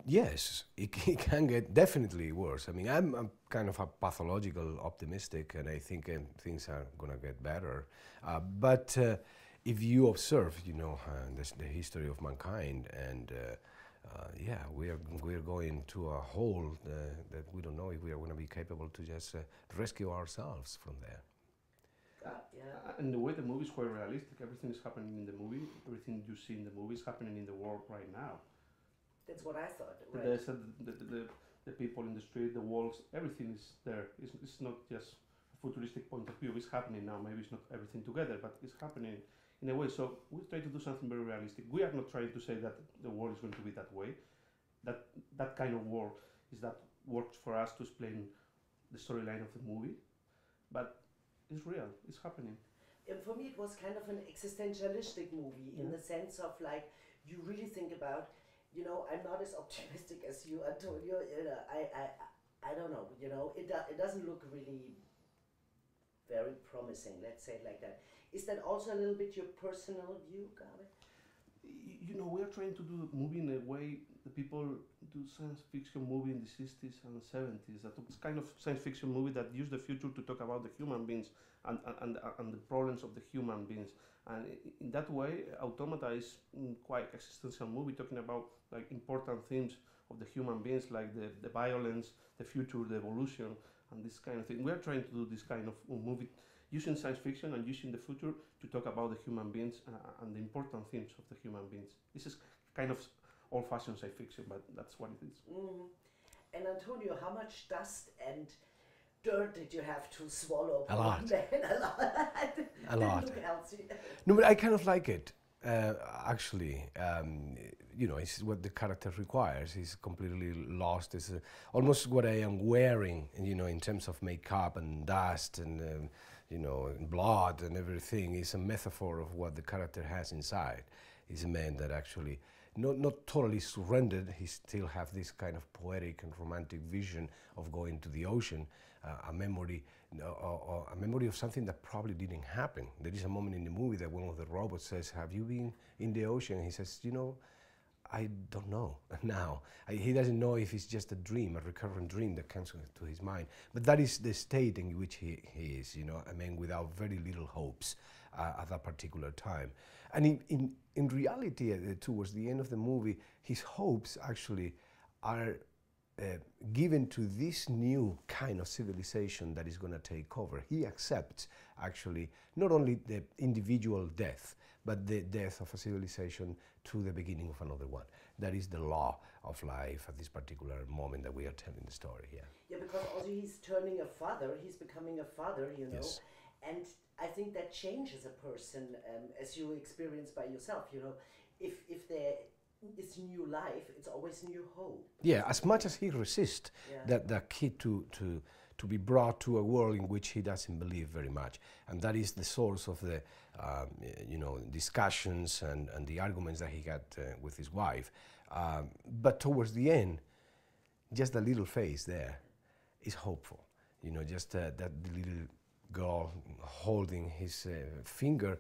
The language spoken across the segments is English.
Yes, it can get definitely worse. I mean, I'm kind of a pathological optimistic, and I think things are going to get better. But if you observe, the history of mankind, and yeah, we're going to a hole that we don't know if we are going to be capable to just rescue ourselves from there. Yeah. And the way the movie is quite realistic, everything is happening in the movie, everything you see in the movie is happening in the world right now. That's what I thought. Right? There's the people in the street, the walls, everything is there. It's not just a futuristic point of view. It's happening now. Maybe it's not everything together, but it's happening in a way. So we try to do something very realistic. We are not trying to say that the world is going to be that way. That kind of world is that works for us to explain the storyline of the movie, but it's real. It's happening. And for me, it was kind of an existentialistic movie in the sense of like you really think about. I'm not as optimistic as you, Antonio. I don't know. It doesn't look really very promising. Let's say it like that. Is that also a little bit your personal view, Gabe? We are trying to do the movie in a way that people do science fiction movie in the 60s and 70s. It's kind of science fiction movie that use the future to talk about the human beings and the problems of the human beings. And in that way, Automata is quite existential movie talking about like important themes of the human beings, like the violence, the future, the evolution, and this kind of thing. We are trying to do this kind of movie using science fiction and using the future to talk about the human beings and the important themes of the human beings. This is kind of old-fashioned science fiction, but that's what it is. Mm. And Antonio, how much dust and dirt did you have to swallow? A lot. A lot. A lot. Look healthy. No, but I kind of like it. Actually, it's what the character requires. He's completely lost. It's almost what I am wearing, in terms of makeup and dust and, blood and everything. Is a metaphor of what the character has inside. He's a man that actually, not totally surrendered. He still has this kind of poetic and romantic vision of going to the ocean, a memory of something that probably didn't happen. There is a moment in the movie that one of the robots says, "Have you been in the ocean?" He says, I don't know now. He doesn't know if it's just a dream, a recurrent dream that comes to his mind. But that is the state in which he is, a man without very little hopes at that particular time. And in reality, towards the end of the movie, his hopes actually are given to this new kind of civilization that is going to take over. He accepts actually not only the individual death, but the death of a civilization to the beginning of another one. That is the law of life at this particular moment that we are telling the story here. Yeah, because also he's turning a father, he's becoming a father, Yes. And I think that changes a person, as you experience by yourself, if there is new life, it's always new hope. Yeah, as much as he resists that kid to be brought to a world in which he doesn't believe very much. And that is the source of the discussions and the arguments that he got with his wife. But towards the end, just a little face there is hopeful. Just that little girl holding his finger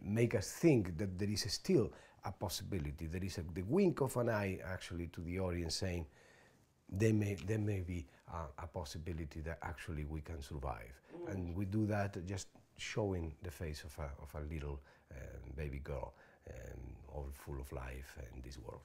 make us think that there is still a possibility. There is the wink of an eye actually to the audience saying there may be a possibility that actually we can survive. And we do that just showing the face of a little baby girl all full of life in this world.